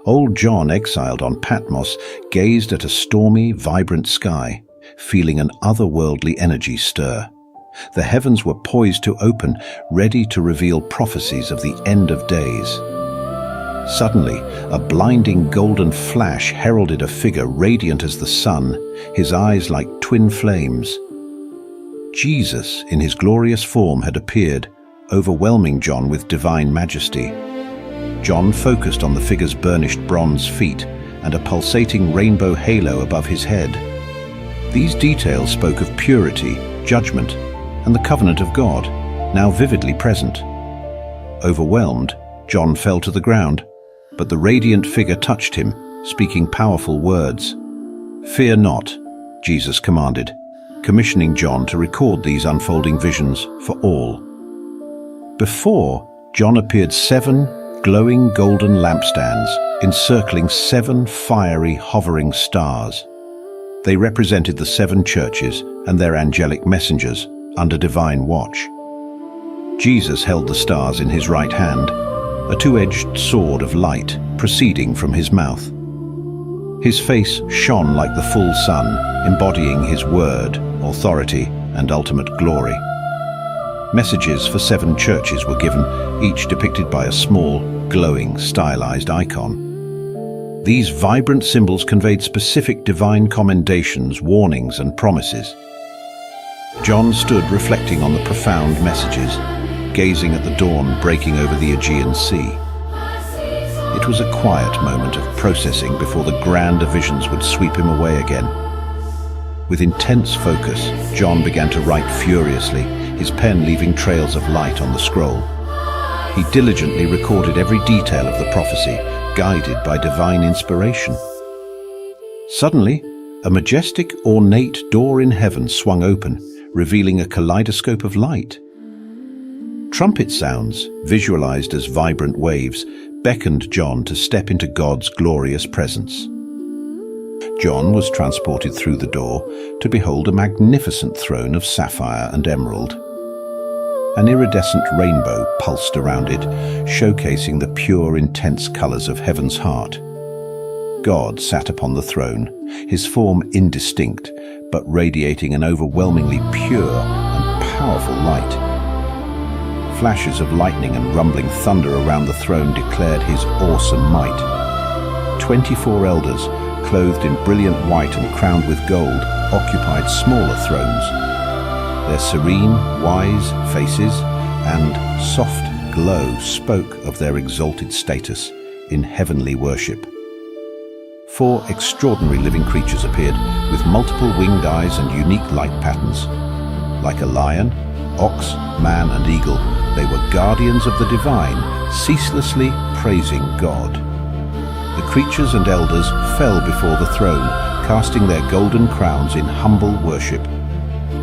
Old John, exiled on Patmos, gazed at a stormy, vibrant sky, feeling an otherworldly energy stir. The heavens were poised to open, ready to reveal prophecies of the end of days. Suddenly, a blinding golden flash heralded a figure radiant as the sun, his eyes like twin flames. Jesus, in his glorious form, had appeared, overwhelming John with divine majesty. John focused on the figure's burnished bronze feet and a pulsating rainbow halo above his head. These details spoke of purity, judgment, and the covenant of God, now vividly present. Overwhelmed, John fell to the ground, but the radiant figure touched him, speaking powerful words. "Fear not," Jesus commanded, commissioning John to record these unfolding visions for all. Before John appeared 7 glowing golden lampstands encircling 7 fiery hovering stars. They represented the 7 churches and their angelic messengers under divine watch. Jesus held the stars in his right hand, a 2-edged sword of light proceeding from his mouth. His face shone like the full sun, embodying his word, authority, and ultimate glory. Messages for 7 churches were given, each depicted by a small, glowing, stylized icon. These vibrant symbols conveyed specific divine commendations, warnings, and promises. John stood reflecting on the profound messages, gazing at the dawn breaking over the Aegean Sea. It was a quiet moment of processing before the grander visions would sweep him away again. With intense focus, John began to write furiously, his pen leaving trails of light on the scroll. He diligently recorded every detail of the prophecy, guided by divine inspiration. Suddenly, a majestic, ornate door in heaven swung open, revealing a kaleidoscope of light. Trumpet sounds, visualized as vibrant waves, beckoned John to step into God's glorious presence. John was transported through the door to behold a magnificent throne of sapphire and emerald. An iridescent rainbow pulsed around it, showcasing the pure, intense colors of heaven's heart. God sat upon the throne, his form indistinct, but radiating an overwhelmingly pure and powerful light. Flashes of lightning and rumbling thunder around the throne declared his awesome might. 24 elders, clothed in brilliant white and crowned with gold, occupied smaller thrones. Their serene, wise faces and soft glow spoke of their exalted status in heavenly worship. 4 extraordinary living creatures appeared, with multiple winged eyes and unique light patterns. Like a lion, ox, man, and eagle, they were guardians of the divine, ceaselessly praising God. The creatures and elders fell before the throne, casting their golden crowns in humble worship.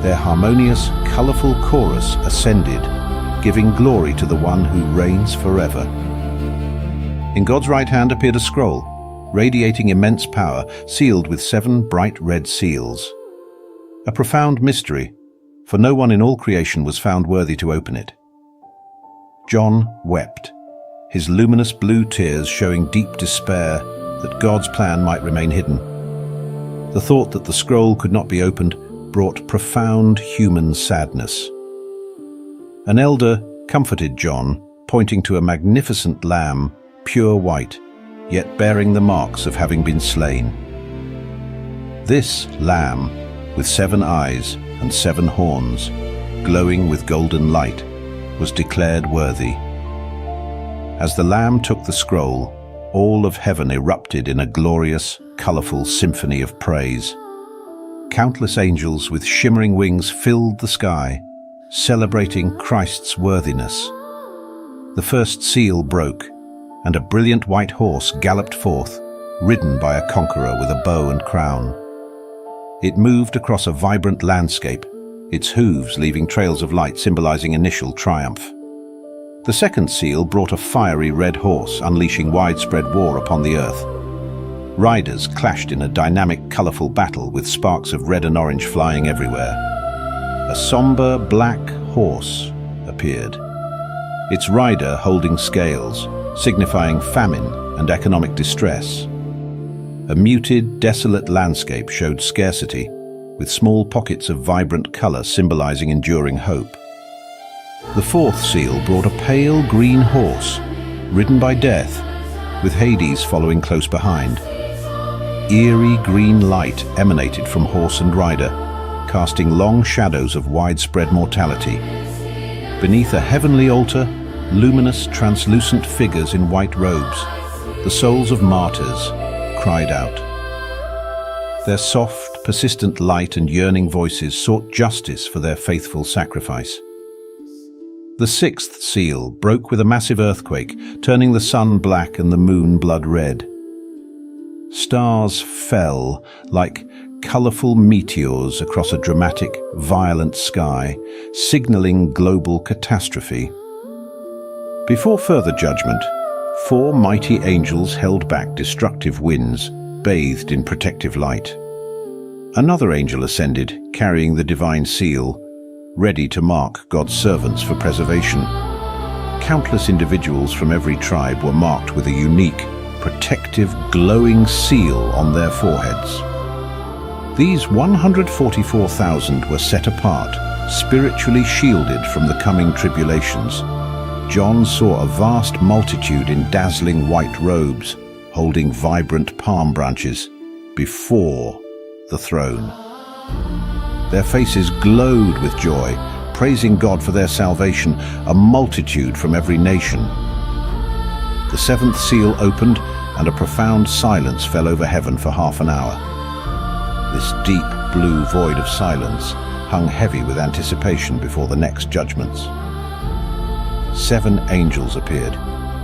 Their harmonious, colorful chorus ascended, giving glory to the one who reigns forever. In God's right hand appeared a scroll, radiating immense power, sealed with 7 bright red seals. A profound mystery, for no one in all creation was found worthy to open it. John wept, his luminous blue tears showing deep despair that God's plan might remain hidden. The thought that the scroll could not be opened brought profound human sadness. An elder comforted John, pointing to a magnificent lamb, pure white, yet bearing the marks of having been slain. This lamb, with 7 eyes and 7 horns, glowing with golden light, was declared worthy. As the Lamb took the scroll, all of heaven erupted in a glorious, colorful symphony of praise. Countless angels with shimmering wings filled the sky, celebrating Christ's worthiness. The first seal broke, and a brilliant white horse galloped forth, ridden by a conqueror with a bow and crown. It moved across a vibrant landscape, its hooves leaving trails of light symbolizing initial triumph. The second seal brought a fiery red horse, unleashing widespread war upon the earth. Riders clashed in a dynamic, colorful battle with sparks of red and orange flying everywhere. A somber black horse appeared, its rider holding scales, signifying famine and economic distress. A muted, desolate landscape showed scarcity, with small pockets of vibrant color symbolizing enduring hope. The fourth seal brought a pale green horse, ridden by death, with Hades following close behind. Eerie green light emanated from horse and rider, casting long shadows of widespread mortality. Beneath a heavenly altar, luminous, translucent figures in white robes, the souls of martyrs, cried out. Their soft, persistent light and yearning voices sought justice for their faithful sacrifice. The sixth seal broke with a massive earthquake, turning the sun black and the moon blood red. Stars fell like colorful meteors across a dramatic, violent sky, signaling global catastrophe. Before further judgment, 4 mighty angels held back destructive winds, bathed in protective light. Another angel ascended, carrying the divine seal, ready to mark God's servants for preservation. Countless individuals from every tribe were marked with a unique, protective, glowing seal on their foreheads. These 144,000 were set apart, spiritually shielded from the coming tribulations. John saw a vast multitude in dazzling white robes, holding vibrant palm branches, before the throne. Their faces glowed with joy, praising God for their salvation, a multitude from every nation. The seventh seal opened, and a profound silence fell over heaven for half an hour. This deep blue void of silence hung heavy with anticipation before the next judgments. 7 angels appeared,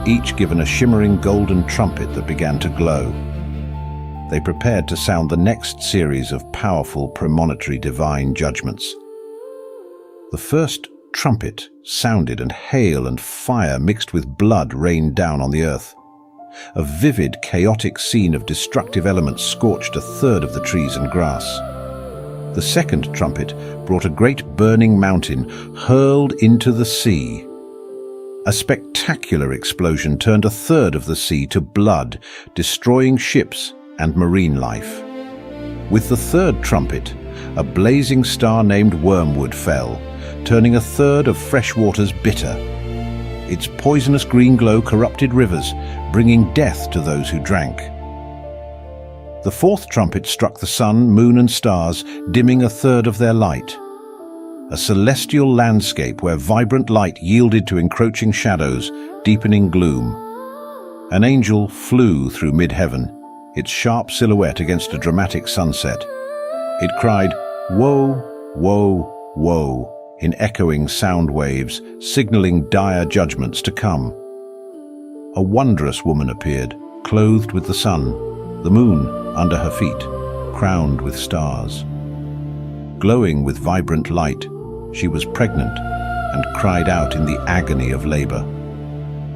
each given a shimmering golden trumpet that began to glow. They prepared to sound the next series of powerful premonitory divine judgments. The first trumpet sounded, and hail and fire mixed with blood rained down on the earth. A vivid, chaotic scene of destructive elements scorched a third of the trees and grass. The second trumpet brought a great burning mountain hurled into the sea. A spectacular explosion turned a third of the sea to blood, destroying ships and marine life. With the third trumpet, a blazing star named Wormwood fell, turning a third of fresh waters bitter. Its poisonous green glow corrupted rivers, bringing death to those who drank. The fourth trumpet struck the sun, moon and stars, dimming a third of their light. A celestial landscape where vibrant light yielded to encroaching shadows, deepening gloom. An angel flew through mid-heaven, its sharp silhouette against a dramatic sunset. It cried, "Woe, woe, woe," in echoing sound waves, signaling dire judgments to come. A wondrous woman appeared, clothed with the sun, the moon under her feet, crowned with stars. Glowing with vibrant light, she was pregnant and cried out in the agony of labor.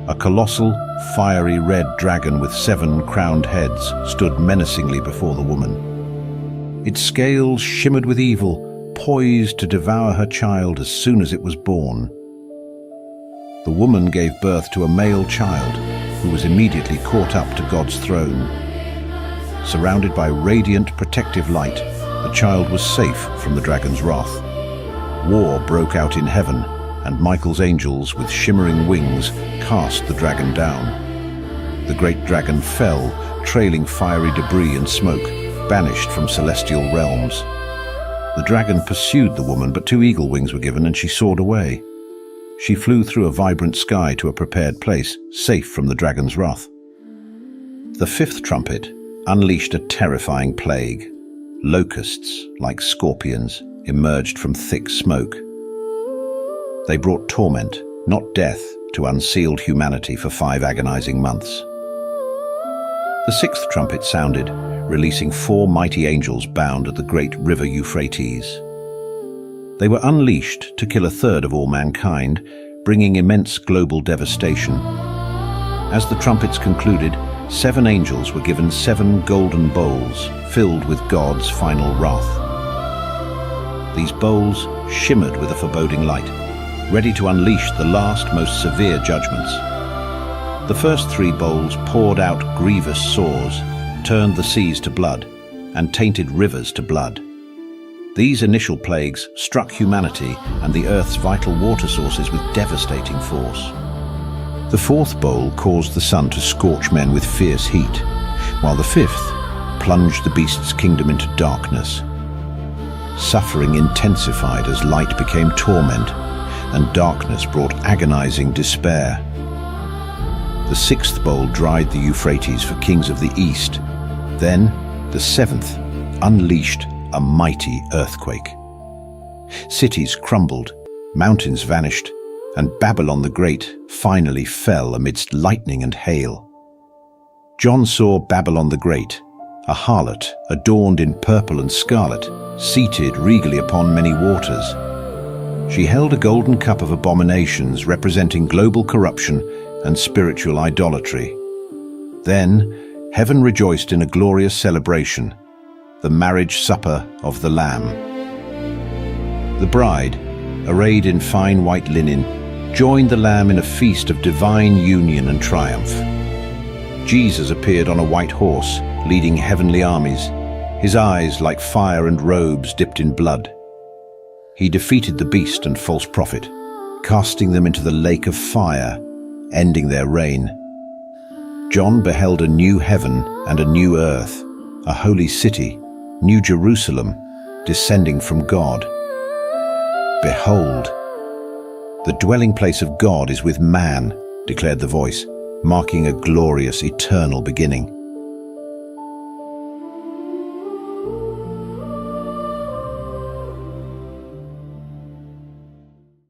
A colossal, fiery red dragon with 7 crowned heads stood menacingly before the woman. Its scales shimmered with evil, poised to devour her child as soon as it was born. The woman gave birth to a male child who was immediately caught up to God's throne. Surrounded by radiant protective light, the child was safe from the dragon's wrath. War broke out in heaven, and Michael's angels with shimmering wings cast the dragon down. The great dragon fell, trailing fiery debris and smoke, banished from celestial realms. The dragon pursued the woman, but 2 eagle wings were given and she soared away. She flew through a vibrant sky to a prepared place, safe from the dragon's wrath. The fifth trumpet unleashed a terrifying plague. Locusts, like scorpions, emerged from thick smoke. They brought torment, not death, to unsealed humanity for 5 agonizing months. The sixth trumpet sounded, releasing 4 mighty angels bound at the great river Euphrates. They were unleashed to kill a third of all mankind, bringing immense global devastation. As the trumpets concluded, 7 angels were given 7 golden bowls filled with God's final wrath. These bowls shimmered with a foreboding light, ready to unleash the last, most severe judgments. The first 3 bowls poured out grievous sores, turned the seas to blood, and tainted rivers to blood. These initial plagues struck humanity and the Earth's vital water sources with devastating force. The 4th bowl caused the sun to scorch men with fierce heat, while the 5th plunged the beast's kingdom into darkness. Suffering intensified as light became torment, and darkness brought agonizing despair. The 6th bowl dried the Euphrates for kings of the East. Then, the 7th unleashed a mighty earthquake. Cities crumbled, mountains vanished, and Babylon the Great finally fell amidst lightning and hail. John saw Babylon the Great, a harlot adorned in purple and scarlet, seated regally upon many waters. She held a golden cup of abominations representing global corruption and spiritual idolatry. Then, heaven rejoiced in a glorious celebration, the marriage supper of the Lamb. The bride, arrayed in fine white linen, joined the Lamb in a feast of divine union and triumph. Jesus appeared on a white horse, leading heavenly armies, his eyes like fire and robes dipped in blood. He defeated the beast and false prophet, casting them into the lake of fire, ending their reign. John beheld a new heaven and a new earth, a holy city, New Jerusalem, descending from God. Behold, the dwelling place of God is with man, declared the voice, marking a glorious eternal beginning.